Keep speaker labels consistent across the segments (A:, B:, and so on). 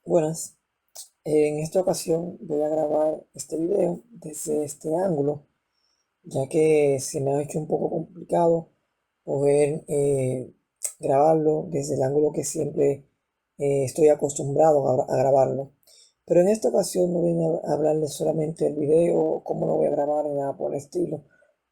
A: Buenas, en esta ocasión voy a grabar este video desde este ángulo, ya que se me ha hecho un poco complicado poder grabarlo desde el ángulo que siempre estoy acostumbrado a grabarlo. Pero en esta ocasión no vine a hablarles solamente del video, cómo lo voy a grabar, ni nada por el estilo.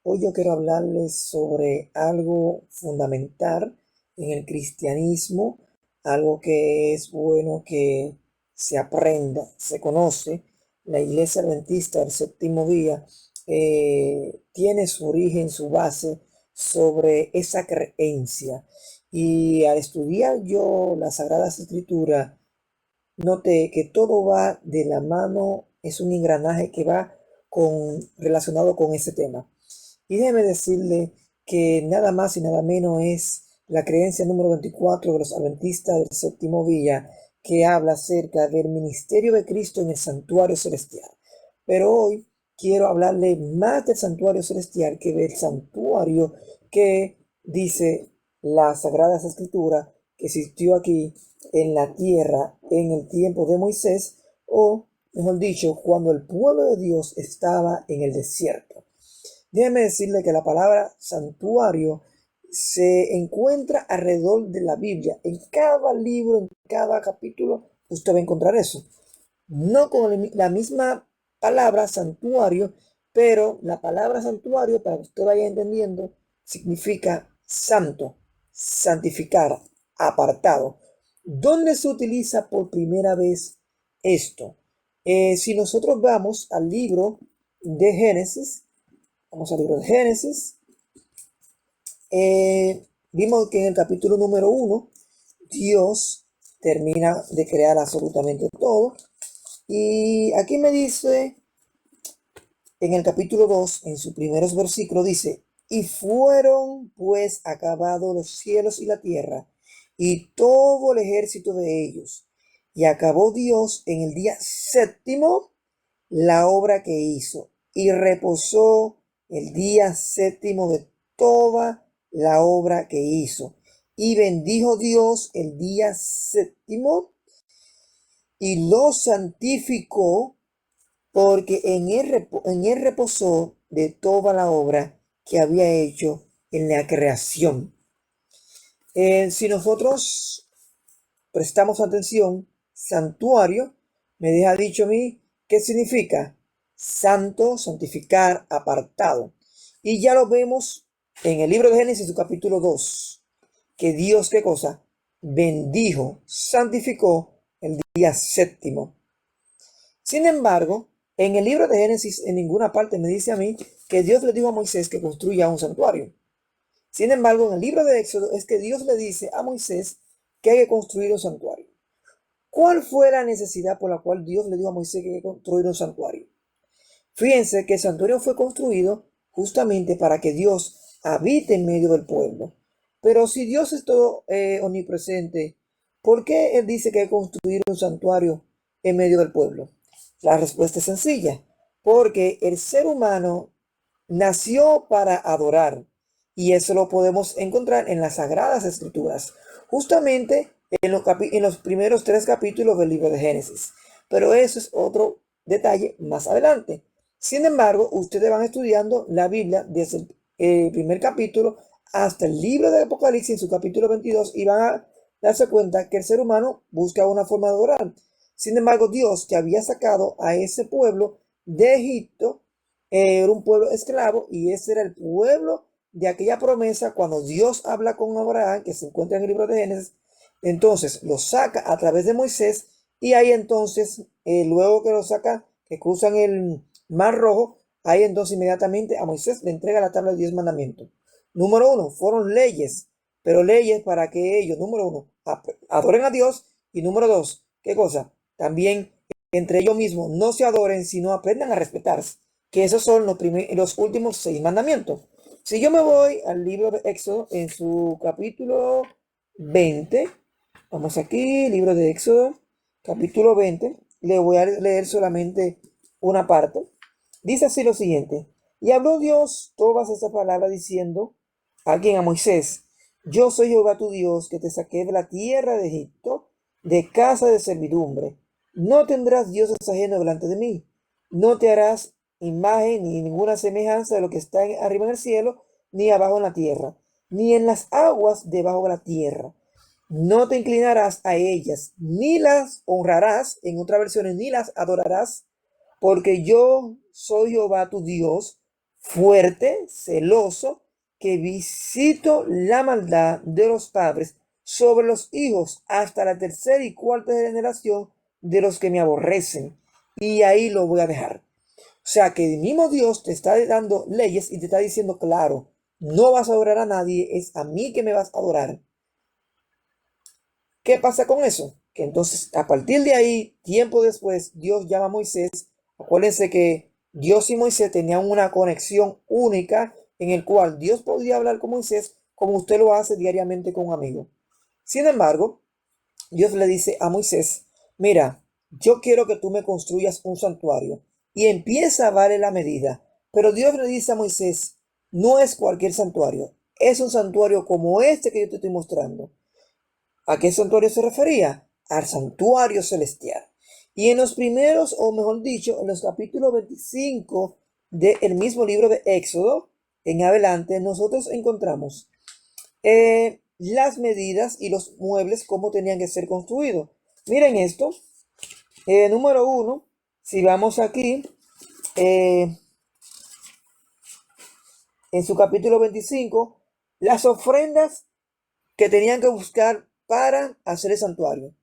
A: Hoy yo quiero hablarles sobre algo fundamental en el cristianismo, algo que es bueno que se aprenda, se conoce. La Iglesia Adventista del Séptimo Día tiene su origen, su base sobre esa creencia. Y al estudiar yo las Sagradas Escrituras, noté que todo va de la mano, es un engranaje que va relacionado con ese tema. Y déjeme decirle que nada más y nada menos es la creencia número 24 de los adventistas del séptimo día, que habla acerca del ministerio de Cristo en el santuario celestial. Pero hoy quiero hablarle más del santuario celestial que del santuario que dice las Sagradas Escrituras que existió aquí en la tierra en el tiempo de Moisés, o mejor dicho, cuando el pueblo de Dios estaba en el desierto. Déjeme decirle que la palabra santuario se encuentra alrededor de la Biblia. En cada libro, en cada capítulo, usted va a encontrar eso. No con la misma palabra santuario, pero la palabra santuario, para que usted vaya entendiendo, significa santo, santificar, apartado. ¿Dónde se utiliza por primera vez esto? Si nosotros vamos al libro de Génesis, vamos al libro de Génesis, vimos que en el capítulo número 1, Dios termina de crear absolutamente todo. Y aquí me dice, en el capítulo 2, en sus primeros versículos, dice, y fueron pues acabados los cielos y la tierra, y todo el ejército de ellos. Y acabó Dios en el día séptimo la obra que hizo, y reposó el día séptimo de toda la obra que hizo. Y bendijo Dios el día séptimo y lo santificó, porque en él reposó de toda la obra que había hecho en la creación. Si nosotros prestamos atención, santuario, me deja dicho a mí, ¿qué significa? Santo, santificar, apartado. Y ya lo vemos en el libro de Génesis, su capítulo 2, que Dios, ¿qué cosa? Bendijo, santificó el día séptimo. Sin embargo, en el libro de Génesis, en ninguna parte me dice a mí que Dios le dijo a Moisés que construya un santuario. Sin embargo, en el libro de Éxodo es que Dios le dice a Moisés que hay que construir un santuario. ¿Cuál fue la necesidad por la cual Dios le dijo a Moisés que hay que construir un santuario? Fíjense que el santuario fue construido justamente para que Dios habite en medio del pueblo. Pero si Dios es todo omnipresente, ¿por qué Él dice que hay que construir un santuario en medio del pueblo? La respuesta es sencilla, porque el ser humano nació para adorar, y eso lo podemos encontrar en las Sagradas Escrituras, justamente en los primeros 3 capítulos del libro de Génesis. Pero eso es otro detalle más adelante. Sin embargo, ustedes van estudiando la Biblia desde el primer capítulo hasta el libro del Apocalipsis en su capítulo 22 y van a darse cuenta que el ser humano busca una forma de adorar. Sin embargo, Dios que había sacado a ese pueblo de Egipto, era un pueblo esclavo, y ese era el pueblo de aquella promesa cuando Dios habla con Abraham, que se encuentra en el libro de Génesis. Entonces lo saca a través de Moisés, y ahí entonces, luego que lo saca, que cruzan el Mar Rojo, ahí entonces inmediatamente a Moisés le entrega la tabla de 10 mandamientos. Número 1, fueron leyes, pero leyes para que ellos, número 1, adoren a Dios, y número 2, ¿qué cosa? También entre ellos mismos no se adoren, sino aprendan a respetarse, que esos son los últimos 6 mandamientos. Si yo me voy al libro de Éxodo en su capítulo 20, vamos aquí, libro de Éxodo, capítulo 20, le voy a leer solamente una parte. Dice así lo siguiente: y habló Dios todas esas palabras diciendo, alguien a Moisés, yo soy Jehová tu Dios, que te saqué de la tierra de Egipto, de casa de servidumbre. No tendrás dioses ajenos delante de mí. No te harás imagen ni ninguna semejanza de lo que está arriba en el cielo, ni abajo en la tierra, ni en las aguas debajo de la tierra. No te inclinarás a ellas, ni las honrarás, en otras versiones, ni las adorarás, porque yo soy Jehová tu Dios, fuerte, celoso, que visito la maldad de los padres sobre los hijos hasta la tercera y cuarta generación de los que me aborrecen. Y ahí lo voy a dejar. O sea que el mismo Dios te está dando leyes y te está diciendo, claro, no vas a adorar a nadie, es a mí que me vas a adorar. ¿Qué pasa con eso? Que entonces, a partir de ahí, tiempo después, Dios llama a Moisés. Acuérdense que Dios y Moisés tenían una conexión única en el cual Dios podía hablar con Moisés como usted lo hace diariamente con un amigo. Sin embargo, Dios le dice a Moisés, mira, yo quiero que tú me construyas un santuario. Y empieza a darle la medida. Pero Dios le dice a Moisés, no es cualquier santuario, es un santuario como este que yo te estoy mostrando. ¿A qué santuario se refería? Al santuario celestial. Y en los primeros, o mejor dicho, en los capítulos 25 del mismo libro de Éxodo, en adelante, nosotros encontramos las medidas y los muebles, cómo tenían que ser construidos. Miren esto. Número 1, si vamos aquí, en su capítulo 25, las ofrendas que tenían que buscar para hacer el santuario.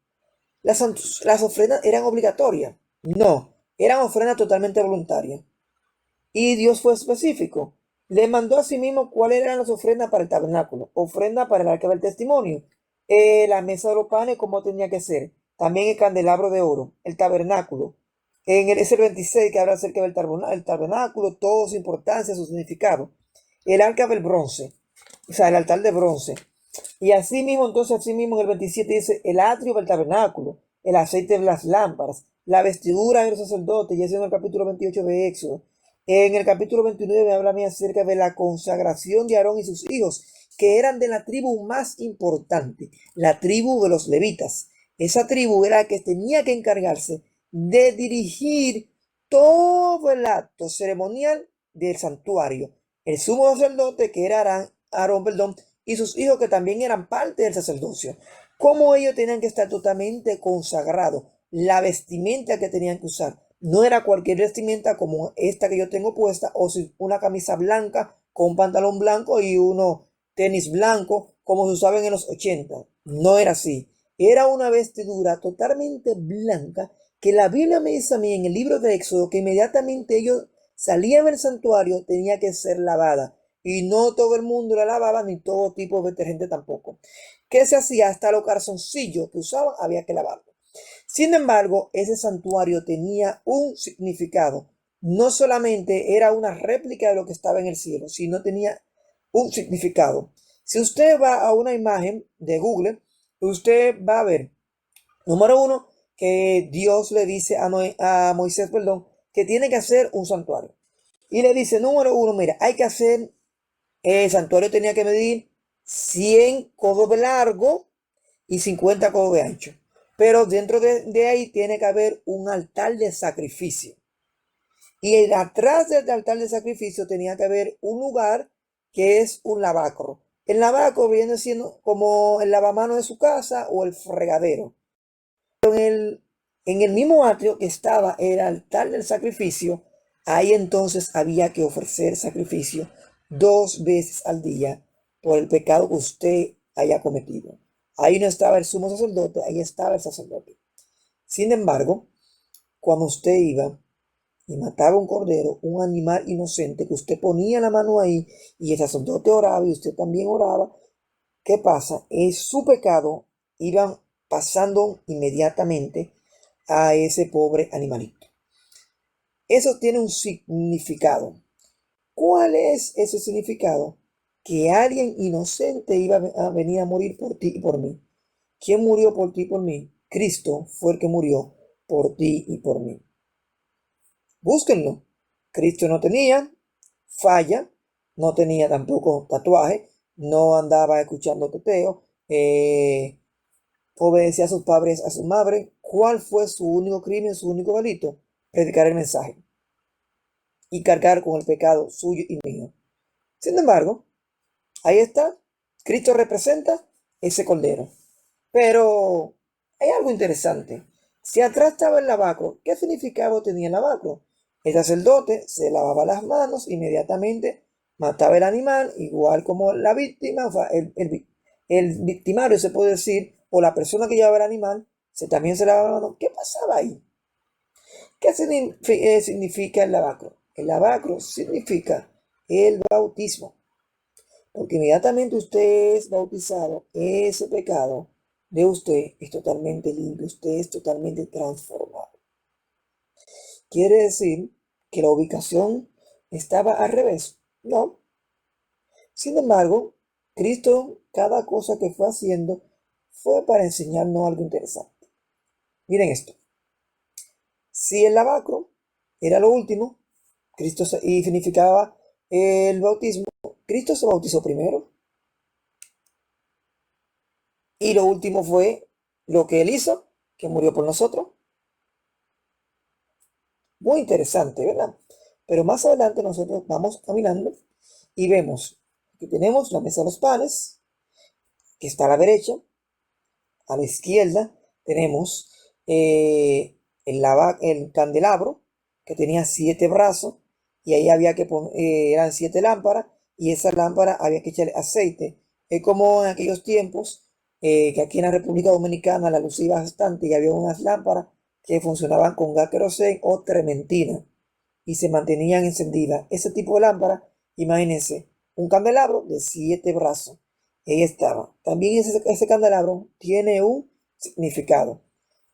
A: Las ofrendas eran obligatorias. No, eran ofrendas totalmente voluntarias. Y Dios fue específico. Le mandó a sí mismo cuáles eran las ofrendas para el tabernáculo. Ofrenda para el arca del testimonio. La mesa de los panes, como tenía que ser. También el candelabro de oro. El tabernáculo. Es el 26 que habla acerca del tabernáculo, toda su importancia, su significado. El arca del bronce. O sea, el altar de bronce. Y así mismo, entonces, así mismo en el 27 dice el atrio del tabernáculo, el aceite de las lámparas, la vestidura de los sacerdotes, y eso en el capítulo 28 de Éxodo. En el capítulo 29 habla acerca de la consagración de Aarón y sus hijos, que eran de la tribu más importante, la tribu de los levitas. Esa tribu era la que tenía que encargarse de dirigir todo el acto ceremonial del santuario. El sumo sacerdote, que era Aarón, y sus hijos, que también eran parte del sacerdocio. Como ellos tenían que estar totalmente consagrados. La vestimenta que tenían que usar no era cualquier vestimenta como esta que yo tengo puesta, o si una camisa blanca con un pantalón blanco y uno tenis blanco, como se usaba en los 80. No era así. Era una vestidura totalmente blanca, que la Biblia me dice a mí en el libro de Éxodo que inmediatamente ellos salían del santuario tenía que ser lavada. Y no todo el mundo la lavaba, ni todo tipo de detergente tampoco. ¿Qué se hacía? Hasta los calzoncillos que usaban había que lavarlo. Sin embargo, ese santuario tenía un significado. No solamente era una réplica de lo que estaba en el cielo, sino tenía un significado. Si usted va a una imagen de Google, usted va a ver, número 1, que Dios le dice a Moisés, que tiene que hacer un santuario. Y le dice, número 1, mira, hay que hacer, el santuario tenía que medir 100 codos de largo y 50 codos de ancho. Pero dentro de ahí tiene que haber un altar de sacrificio. Y atrás del altar de sacrificio tenía que haber un lugar que es un lavacro. El lavacro viene siendo como el lavamanos de su casa o el fregadero. En el mismo atrio que estaba el altar del sacrificio, ahí entonces había que ofrecer sacrificio 2 veces al día por el pecado que usted haya cometido. Ahí no estaba el sumo sacerdote, ahí estaba el sacerdote. Sin embargo, cuando usted iba y mataba un cordero, un animal inocente, que usted ponía la mano ahí y el sacerdote oraba y usted también oraba, ¿qué pasa? Es su pecado, iban pasando inmediatamente a ese pobre animalito. Eso tiene un significado. ¿Cuál es ese significado? Que alguien inocente iba a venir a morir por ti y por mí. ¿Quién murió por ti y por mí? Cristo fue el que murió por ti y por mí. Búsquenlo. Cristo no tenía falla, no tenía tampoco tatuaje, no andaba escuchando teteo, obedecía a sus padres, a su madre, ¿cuál fue su único crimen, su único delito? Predicar el mensaje y cargar con el pecado suyo y mío. Sin embargo, ahí está, Cristo representa ese cordero. Pero hay algo interesante. Si atrás estaba el lavacro, ¿qué significado tenía el lavacro? El sacerdote se lavaba las manos inmediatamente, mataba el animal, igual como la víctima, o sea, el victimario se puede decir, o la persona que llevaba el animal, también se lavaba las manos. ¿Qué pasaba ahí? ¿Qué significa el lavacro? El lavacro significa el bautismo. Porque inmediatamente usted es bautizado, ese pecado de usted es totalmente limpio, usted es totalmente transformado. ¿Quiere decir que la ubicación estaba al revés? No. Sin embargo, Cristo, cada cosa que fue haciendo, fue para enseñarnos algo interesante. Miren esto. Si el lavacro era lo último, Cristo y significaba el bautismo, Cristo se bautizó primero. Y lo último fue lo que él hizo, que murió por nosotros. Muy interesante, ¿verdad? Pero más adelante nosotros vamos caminando y vemos que tenemos la mesa de los panes, que está a la derecha. A la izquierda tenemos el candelabro, que tenía 7 brazos, y ahí había que poner, eran 7 lámparas, y esa lámpara había que echarle aceite. Es como en aquellos tiempos, que aquí en la República Dominicana la luz iba bastante, y había unas lámparas que funcionaban con gas querosén o trementina, y se mantenían encendidas. Ese tipo de lámpara, imagínense, un candelabro de 7 brazos. Ahí estaba. También ese candelabro tiene un significado.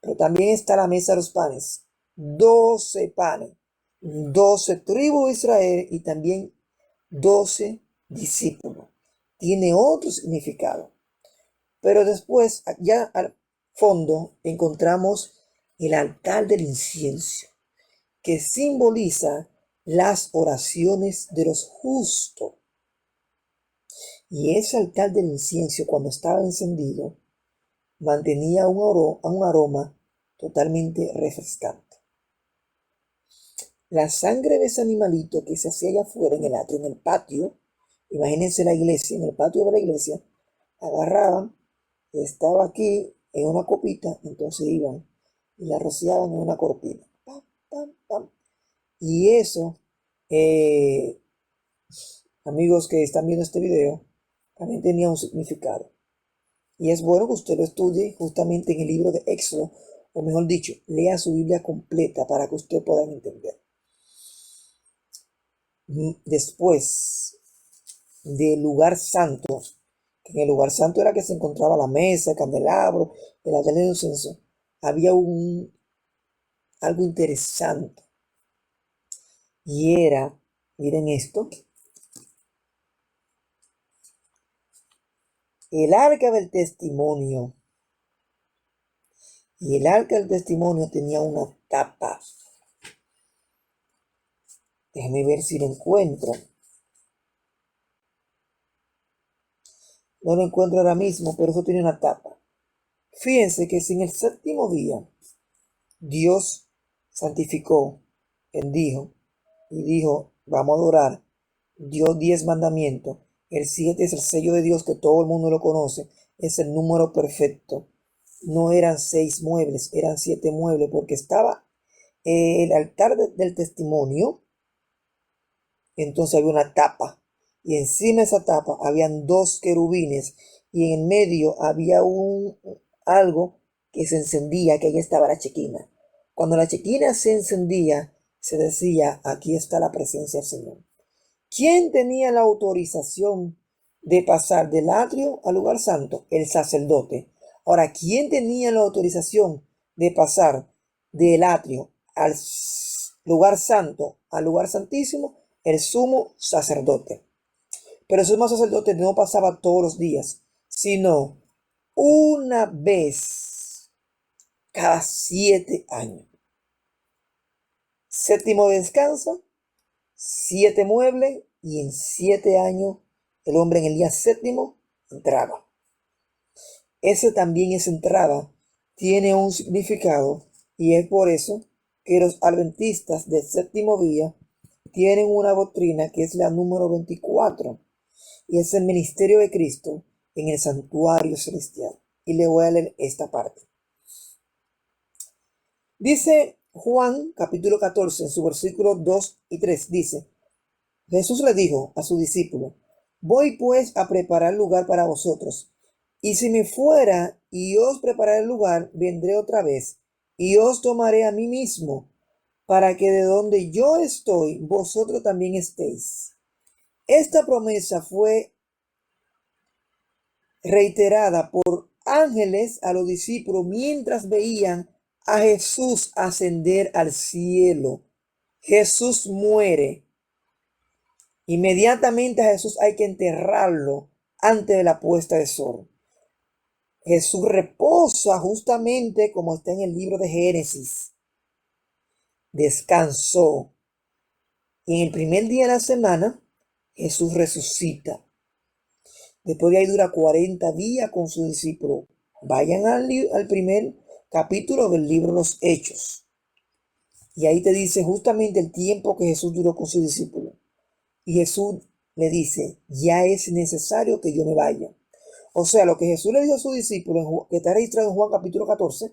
A: Pero también está la mesa de los panes. 12 panes. 12 tribus de Israel y también 12 discípulos. Tiene otro significado. Pero después, ya al fondo, encontramos el altar del incienso, que simboliza las oraciones de los justos. Y ese altar del incienso, cuando estaba encendido, mantenía un aroma totalmente refrescante. La sangre de ese animalito que se hacía allá afuera en el atrio, en el patio, imagínense la iglesia, en el patio de la iglesia, agarraban, estaba aquí en una copita, entonces iban y la rociaban en una cortina. Pam, pam, pam. Y eso, amigos que están viendo este video, también tenía un significado. Y es bueno que usted lo estudie justamente en el libro de Éxodo, o mejor dicho, lea su Biblia completa para que usted pueda entender. Después del lugar santo, que en el lugar santo era que se encontraba la mesa, el candelabro, el altar de incienso, había algo interesante. Y era, miren esto, el arca del testimonio. Y el arca del testimonio tenía una tapa. Déjenme ver si lo encuentro. No lo encuentro ahora mismo, pero eso tiene una tapa. Fíjense que si en el séptimo día Dios santificó, bendijo y dijo, vamos a adorar, dio 10 mandamientos. El 7 es el sello de Dios que todo el mundo lo conoce. Es el número perfecto. No eran 6 muebles, eran 7 muebles, porque estaba el altar del testimonio. Entonces había una tapa. Y encima de esa tapa habían 2 querubines. Y en el medio había algo que se encendía, que ahí estaba la chequina. Cuando la chequina se encendía, se decía, aquí está la presencia del Señor. ¿Quién tenía la autorización de pasar del atrio al lugar santo? El sacerdote. Ahora, ¿quién tenía la autorización de pasar del atrio al lugar santo, al lugar santísimo? El sumo sacerdote. Pero el sumo sacerdote no pasaba todos los días, sino una vez cada 7 años. Séptimo descanso, 7 muebles, y en 7 años el hombre en el día séptimo entraba. Ese también es entrada tiene un significado, y es por eso que los adventistas del séptimo día tienen una doctrina que es la número 24, y es el ministerio de Cristo en el santuario celestial. Y le voy a leer esta parte. Dice Juan capítulo 14 en su versículo 2 y 3, dice: Jesús le dijo a su discípulo: Voy pues a preparar lugar para vosotros, y si me fuera y os prepararé el lugar, vendré otra vez, y os tomaré a mí mismo, para que de donde yo estoy, vosotros también estéis. Esta promesa fue reiterada por ángeles a los discípulos mientras veían a Jesús ascender al cielo. Jesús muere. Inmediatamente a Jesús hay que enterrarlo antes de la puesta de sol. Jesús reposa justamente como está en el libro de Génesis. Descansó. Y en el primer día de la semana, Jesús resucita. Después de ahí dura 40 días con sus discípulos. Vayan al primer capítulo del libro de los Hechos. Y ahí te dice justamente el tiempo que Jesús duró con sus discípulos. Y Jesús le dice: ya es necesario que yo me vaya. O sea, lo que Jesús le dijo a sus discípulos, que está registrado en Juan capítulo 14,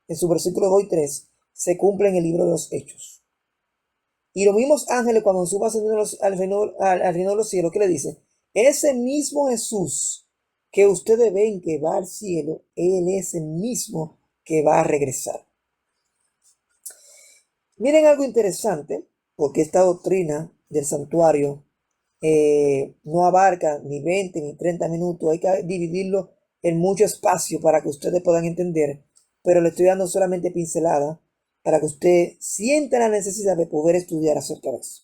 A: en su versículo 2 y 3, se cumple en el libro de los Hechos. Y los mismos ángeles, cuando suba al reino de los cielos, ¿qué le dice? Ese mismo Jesús que ustedes ven que va al cielo, Él es el mismo que va a regresar. Miren algo interesante, porque esta doctrina del santuario no abarca ni 20 ni 30 minutos. Hay que dividirlo en mucho espacio para que ustedes puedan entender, pero le estoy dando solamente pincelada para que usted sienta la necesidad de poder estudiar acerca de eso.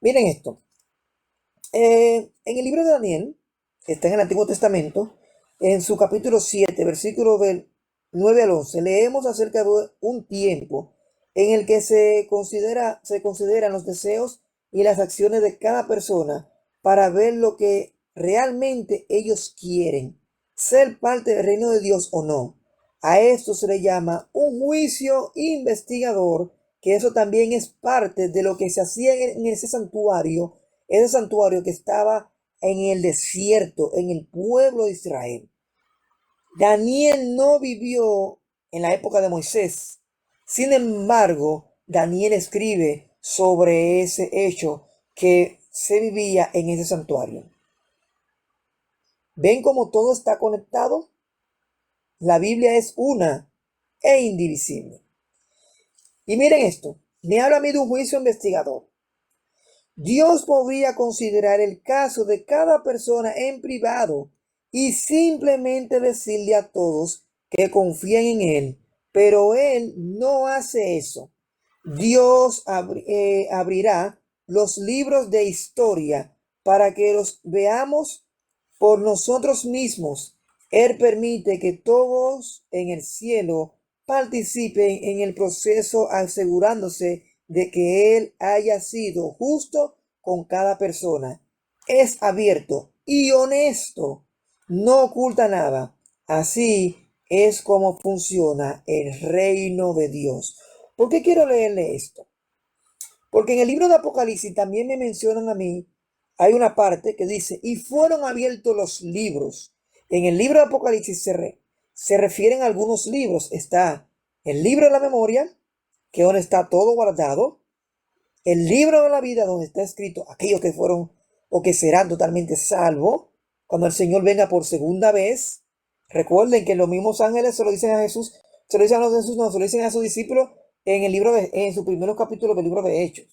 A: Miren esto. En el libro de Daniel, que está en el Antiguo Testamento, en su capítulo 7, versículo del 9 al 11, leemos acerca de un tiempo en el que se consideran los deseos y las acciones de cada persona para ver lo que realmente ellos quieren, ser parte del reino de Dios o no. A esto se le llama un juicio investigador, que eso también es parte de lo que se hacía en ese santuario que estaba en el desierto, en el pueblo de Israel. Daniel no vivió en la época de Moisés. Sin embargo, Daniel escribe sobre ese hecho que se vivía en ese santuario. ¿Ven cómo todo está conectado? La Biblia es una e indivisible. Y miren esto, me habla a mí de un juicio investigador. Dios podría considerar el caso de cada persona en privado y simplemente decirle a todos que confíen en Él, pero Él no hace eso. Dios abrirá los libros de historia para que los veamos por nosotros mismos. Él permite que todos en el cielo participen en el proceso, asegurándose de que Él haya sido justo con cada persona. Es abierto y honesto, no oculta nada. Así es como funciona el reino de Dios. ¿Por qué quiero leerle esto? Porque en el libro de Apocalipsis también me mencionan a mí, hay una parte que dice: y fueron abiertos los libros. En el libro de Apocalipsis se refieren a algunos libros. Está el libro de la memoria, que es donde está todo guardado. El libro de la vida, donde está escrito aquellos que fueron o que serán totalmente salvos cuando el Señor venga por segunda vez. Recuerden que los mismos ángeles se lo dicen a Jesús, se lo dicen a Jesús, no, se lo dicen a sus discípulos en el libro en sus primeros capítulos del libro de Hechos.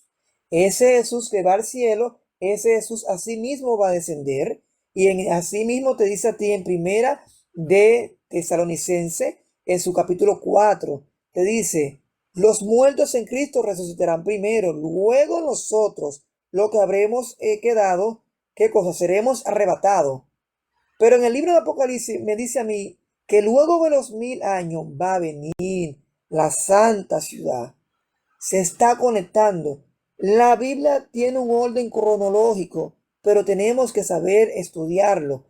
A: Ese Jesús que va al cielo, ese Jesús así mismo va a descender, y así mismo te dice a ti en primera de Tesalonicense, en su capítulo 4, te dice: los muertos en Cristo resucitarán primero, luego nosotros, lo que habremos quedado, ¿qué cosa? Seremos arrebatados. Pero en el libro de Apocalipsis me dice a mí que luego de los 1000 años va a venir la santa ciudad. Se está conectando. La Biblia tiene un orden cronológico, pero tenemos que saber estudiarlo.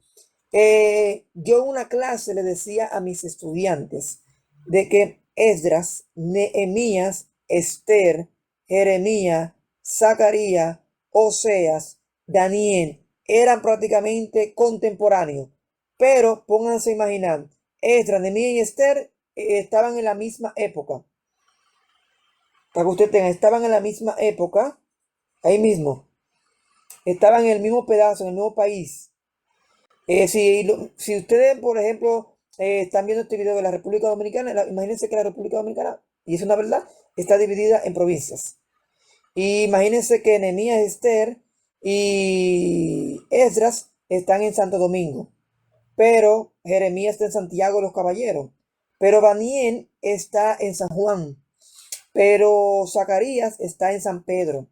A: Yo en una clase le decía a mis estudiantes de que Esdras, Nehemías, Esther, Jeremías, Zacarías, Oseas, Daniel eran prácticamente contemporáneos. Pero pónganse a imaginar, Esdras, Nehemías y Esther estaban en la misma época. Para que usted tenga, estaban en la misma época, ahí mismo. Estaban en el mismo pedazo, en el mismo país. Si ustedes, por ejemplo, están viendo este video de la República Dominicana, imagínense que la República Dominicana, y es una verdad, está dividida en provincias. Y imagínense que Nehemías, Esther y Esdras están en Santo Domingo, pero Jeremías está en Santiago de los Caballeros, pero Daniel está en San Juan, pero Zacarías está en San Pedro.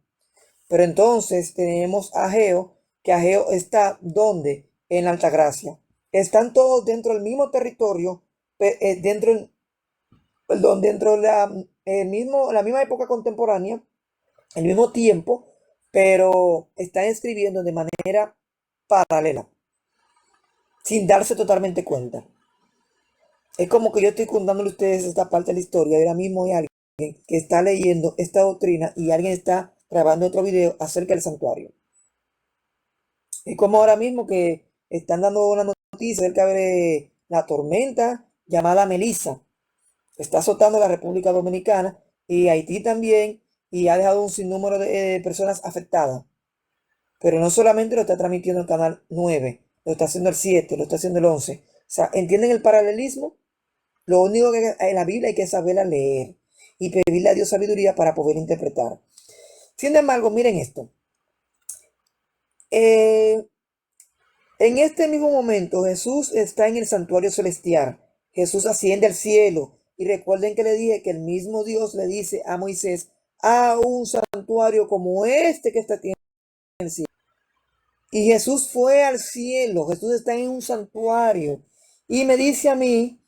A: Pero entonces tenemos a Ageo, que Ageo está ¿dónde? En la Altagracia. Están todos dentro del mismo territorio, dentro de la misma época contemporánea, el mismo tiempo, pero están escribiendo de manera paralela, sin darse totalmente cuenta. Es como que yo estoy contándole a ustedes esta parte de la historia, y ahora mismo hay alguien que está leyendo esta doctrina y alguien está grabando otro video acerca del santuario. Es como ahora mismo que están dando una noticia acerca de la tormenta llamada Melissa. Está azotando la República Dominicana y Haití también, y ha dejado un sinnúmero de personas afectadas. Pero no solamente lo está transmitiendo el canal 9, lo está haciendo el 7, lo está haciendo el 11. O sea, ¿entienden el paralelismo? Lo único que en la Biblia hay que saberla leer y pedirle a Dios sabiduría para poder interpretar. Sin embargo, miren esto. En este mismo momento Jesús está en el santuario celestial. Jesús asciende al cielo. Y recuerden que le dije que el mismo Dios le dice a Moisés, a un santuario como este que está en el cielo. Y Jesús fue al cielo. Jesús está en un santuario. Y me dice a mí,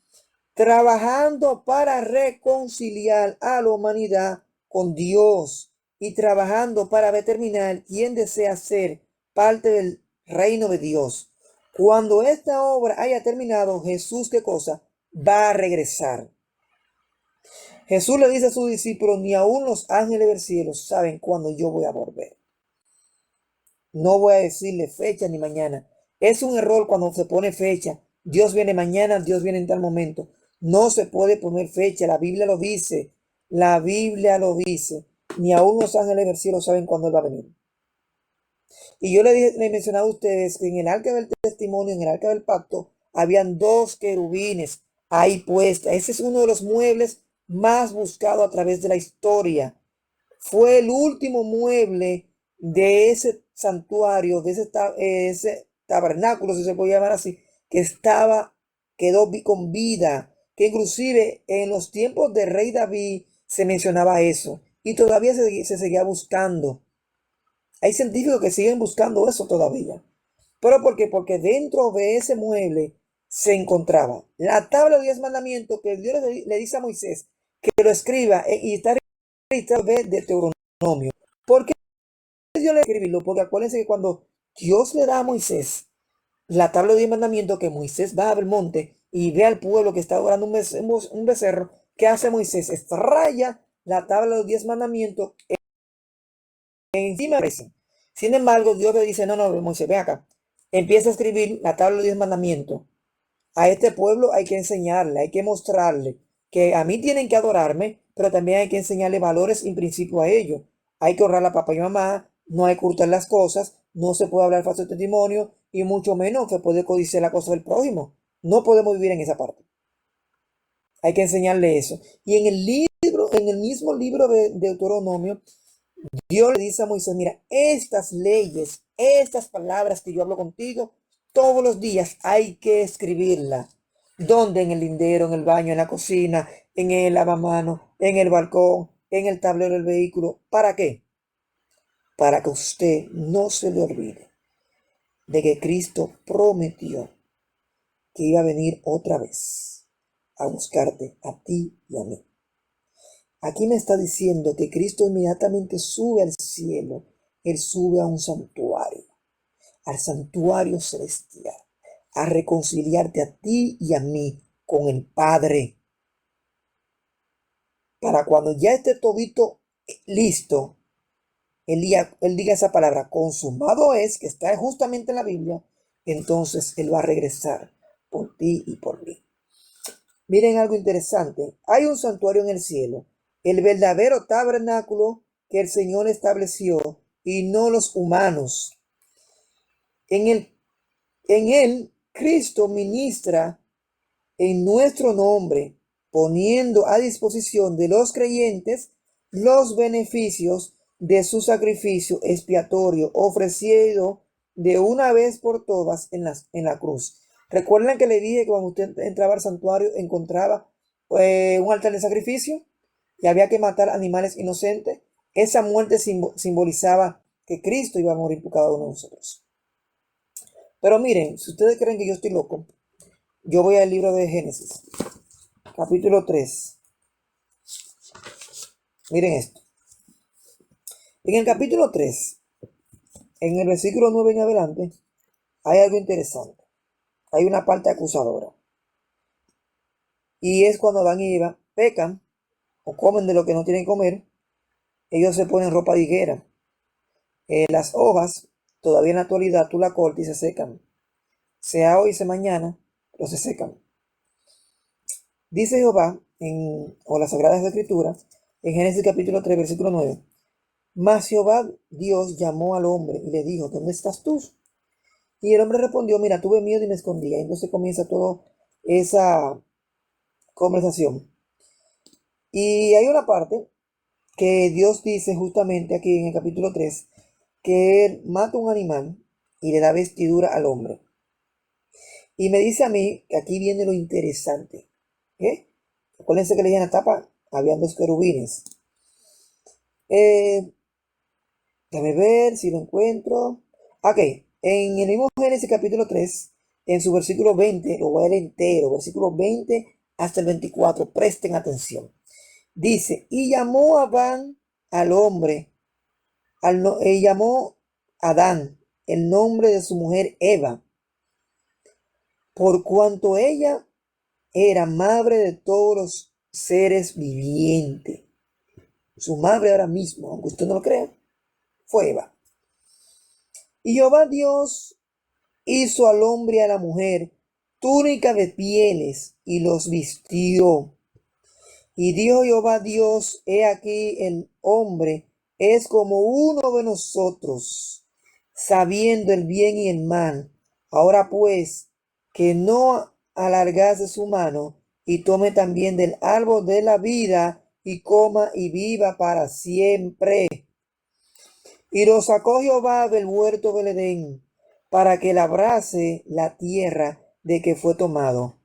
A: trabajando para reconciliar a la humanidad con Dios y trabajando para determinar quién desea ser parte del reino de Dios. Cuando esta obra haya terminado, Jesús, ¿qué cosa? Va a regresar. Jesús le dice a sus discípulos, ni aún los ángeles del cielo saben cuándo yo voy a volver. No voy a decirle fecha ni mañana. Es un error cuando se pone fecha. Dios viene mañana, Dios viene en tal momento. No se puede poner fecha. La Biblia lo dice. La Biblia lo dice. Ni aún los ángeles del cielo saben cuándo Él va a venir. Y yo le he mencionado a ustedes que en el arca del testimonio, en el arca del pacto, habían dos querubines ahí puestas. Ese es uno de los muebles más buscados a través de la historia. Fue el último mueble de ese santuario, de ese tabernáculo, si se puede llamar así, quedó con vida, que inclusive en los tiempos de rey David se mencionaba eso, y todavía se seguía buscando. Hay científicos que siguen buscando eso todavía. ¿Pero por qué? Porque dentro de ese mueble se encontraba la tabla de 10 mandamientos que Dios le dice a Moisés que lo escriba, y está registrado de Deuteronomio. ¿Por qué Dios le escribió? Porque acuérdense que cuando Dios le da a Moisés la tabla de 10 mandamientos, que Moisés va al monte y ve al pueblo que está adorando un becerro, ¿qué hace Moisés? Extraya la tabla de los 10 mandamientos encima de eso. Sin embargo, Dios le dice, no, Moisés, ven acá. Empieza a escribir la tabla de los 10 mandamientos. A este pueblo hay que enseñarle, hay que mostrarle que a mí tienen que adorarme, pero también hay que enseñarle valores y principios a ellos. Hay que honrar a papá y mamá, no hay que hurtar las cosas, no se puede hablar falso testimonio y mucho menos se puede codiciar la cosa del prójimo. No podemos vivir en esa parte. Hay que enseñarle eso. Y en el mismo libro de Deuteronomio, Dios le dice a Moisés, mira, estas leyes, estas palabras que yo hablo contigo, todos los días hay que escribirlas. ¿Dónde? En el lindero, en el baño, en la cocina, en el lavamanos, en el balcón, en el tablero del vehículo. ¿Para qué? Para que usted no se le olvide de que Cristo prometió que iba a venir otra vez a buscarte a ti y a mí. Aquí me está diciendo que Cristo inmediatamente sube al cielo. Él sube a un santuario, al santuario celestial, a reconciliarte a ti y a mí con el Padre. Para cuando ya esté todito listo, él diga esa palabra, consumado es, que está justamente en la Biblia, entonces Él va a regresar por ti y por mí. Miren algo interesante. Hay un santuario en el cielo, el verdadero tabernáculo que el Señor estableció y no los humanos. En él Cristo ministra en nuestro nombre, poniendo a disposición de los creyentes los beneficios de su sacrificio expiatorio ofrecido de una vez por todas en la cruz. Recuerden que le dije que cuando usted entraba al santuario encontraba un altar de sacrificio y había que matar animales inocentes. Esa muerte simbolizaba que Cristo iba a morir por cada uno de nosotros. Pero miren, si ustedes creen que yo estoy loco, yo voy al libro de Génesis, capítulo 3. Miren esto. En el capítulo 3, en el versículo 9 en adelante, hay algo interesante. Hay una parte acusadora. Y es cuando Adán y Eva pecan o comen de lo que no tienen que comer. Ellos se ponen ropa de higuera. Las hojas, todavía en la actualidad, tú la cortas y se secan. Sea hoy, sea mañana, pero se secan. Dice Jehová, o las Sagradas Escrituras, en Génesis capítulo 3, versículo 9. Mas Jehová Dios llamó al hombre y le dijo, ¿dónde estás tú? Y el hombre respondió, mira, tuve miedo y me escondía. Entonces comienza toda esa conversación. Y hay una parte que Dios dice justamente aquí en el capítulo 3, que él mata un animal y le da vestidura al hombre. Y me dice a mí que aquí viene lo interesante. Acuérdense que le dije en la tapa, habían dos querubines. Déjame ver si lo encuentro. Ok, en el mismo Génesis capítulo 3, en su versículo 20, lo voy a leer entero, versículo 20 hasta el 24, presten atención. Dice, y llamó Adán al hombre, llamó Adán el nombre de su mujer Eva, por cuanto ella era madre de todos los seres vivientes. Su madre ahora mismo, aunque usted no lo crea, fue Eva. Y Jehová Dios hizo al hombre y a la mujer túnica de pieles y los vistió. Y dijo Jehová Dios, he aquí el hombre es como uno de nosotros, sabiendo el bien y el mal. Ahora pues, que no alargase su mano y tome también del árbol de la vida y coma y viva para siempre. Y lo sacó Jehová del huerto del Edén, para que labrase la tierra de que fue tomado.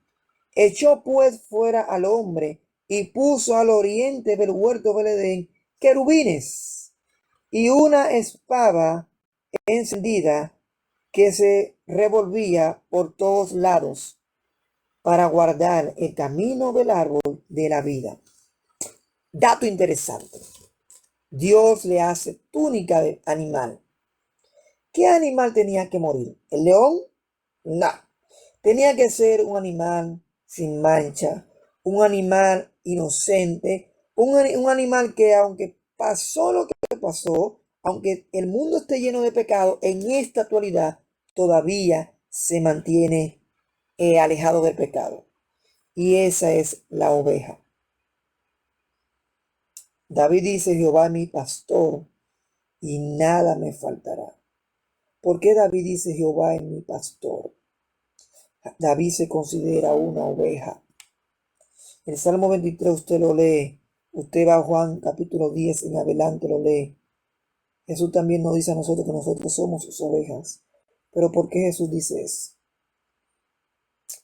A: Echó pues fuera al hombre y puso al oriente del huerto del Edén querubines y una espada encendida que se revolvía por todos lados para guardar el camino del árbol de la vida. Dato interesante. Dios le hace túnica de animal. ¿Qué animal tenía que morir? ¿El león? No. Tenía que ser un animal sin mancha, un animal inocente, un animal que aunque pasó lo que pasó, aunque el mundo esté lleno de pecado, en esta actualidad todavía se mantiene alejado del pecado. Y esa es la oveja. David dice, Jehová es mi pastor y nada me faltará. ¿Por qué David dice Jehová es mi pastor? David se considera una oveja. El Salmo 23 usted lo lee. Usted va a Juan capítulo 10 en adelante lo lee. Jesús también nos dice a nosotros que nosotros somos sus ovejas. ¿Pero por qué Jesús dice eso?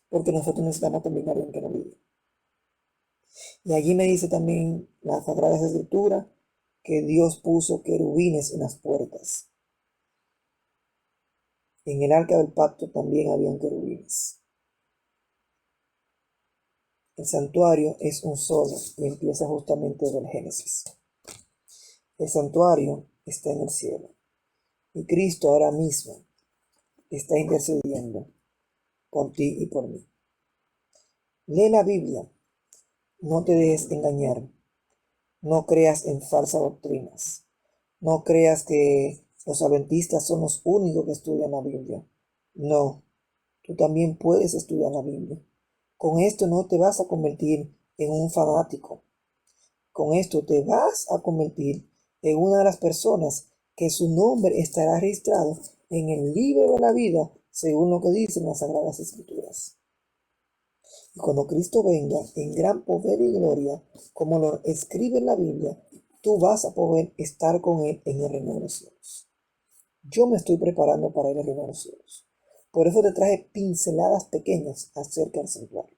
A: Porque nosotros necesitamos terminar en que no vive. Y allí me dice también la Sagrada Escritura que Dios puso querubines en las puertas. En el arca del pacto también habían querubines. El santuario es un solo y empieza justamente del Génesis. El santuario está en el cielo y Cristo ahora mismo está intercediendo por ti y por mí. Lee la Biblia, no te dejes engañar, no creas en falsas doctrinas, no creas que los adventistas son los únicos que estudian la Biblia. No, tú también puedes estudiar la Biblia. Con esto no te vas a convertir en un fanático. Con esto te vas a convertir en una de las personas que su nombre estará registrado en el libro de la vida, según lo que dicen las Sagradas Escrituras. Y cuando Cristo venga en gran poder y gloria, como lo escribe en la Biblia, tú vas a poder estar con Él en el reino de los cielos. Yo me estoy preparando para ir al reino de los cielos. Por eso te traje pinceladas pequeñas acerca del santuario.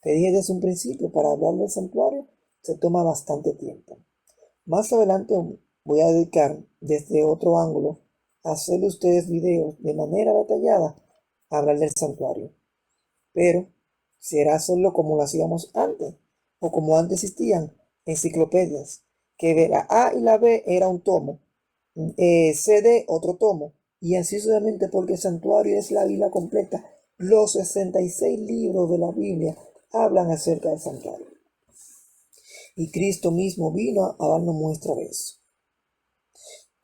A: Te dije desde un principio, para hablar del santuario se toma bastante tiempo. Más adelante voy a dedicar desde otro ángulo a hacerle a ustedes videos de manera detallada a hablar del santuario. Pero será hacerlo como lo hacíamos antes, o como antes existían enciclopedias, que la A y la B era un tomo, CD otro tomo, y así sucesivamente, porque el santuario es la Biblia completa. Los 66 libros de la Biblia hablan acerca del santuario. Y Cristo mismo vino a darnos muestra de eso.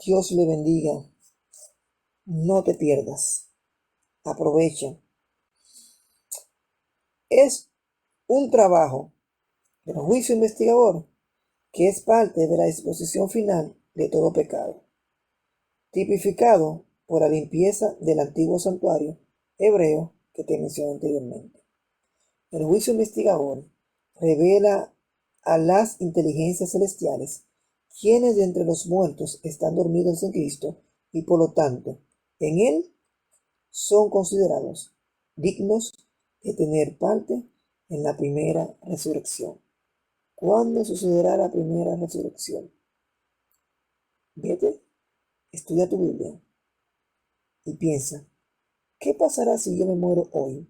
A: Dios le bendiga. No te pierdas. Aprovecha. Es un trabajo del juicio investigador que es parte de la disposición final de todo pecado, tipificado por la limpieza del antiguo santuario hebreo que te mencioné anteriormente. El juicio investigador revela a las inteligencias celestiales quienes de entre los muertos están dormidos en Cristo y por lo tanto en Él son considerados dignos de tener parte en la primera resurrección. ¿Cuándo sucederá la primera resurrección? Vete, estudia tu Biblia y piensa, ¿qué pasará si yo me muero hoy?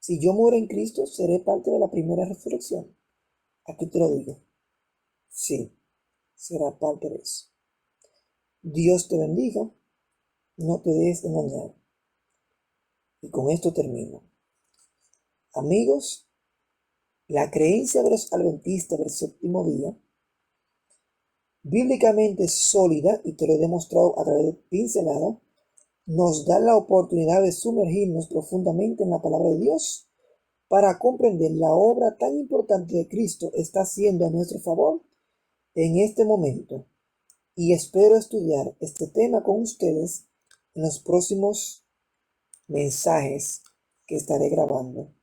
A: Si yo muero en Cristo, ¿seré parte de la primera resurrección? Aquí te lo digo. Sí, será parte de eso. Dios te bendiga, no te dejes engañar. Y con esto termino. Amigos, la creencia de los adventistas del séptimo día, bíblicamente sólida, y te lo he demostrado a través de pinceladas, nos da la oportunidad de sumergirnos profundamente en la palabra de Dios para comprender la obra tan importante que Cristo está haciendo a nuestro favor en este momento. Y espero estudiar este tema con ustedes en los próximos mensajes que estaré grabando.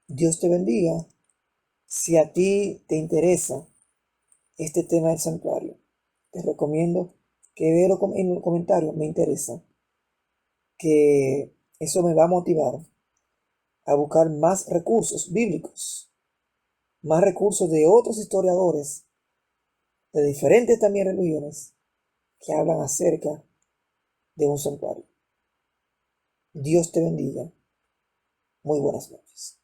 A: Dios te bendiga. Si a ti te interesa este tema del santuario, te recomiendo que veas en los comentarios, me interesa, que eso me va a motivar a buscar más recursos bíblicos, más recursos de otros historiadores, de diferentes también religiones, que hablan acerca de un santuario. Dios te bendiga. Muy buenas noches.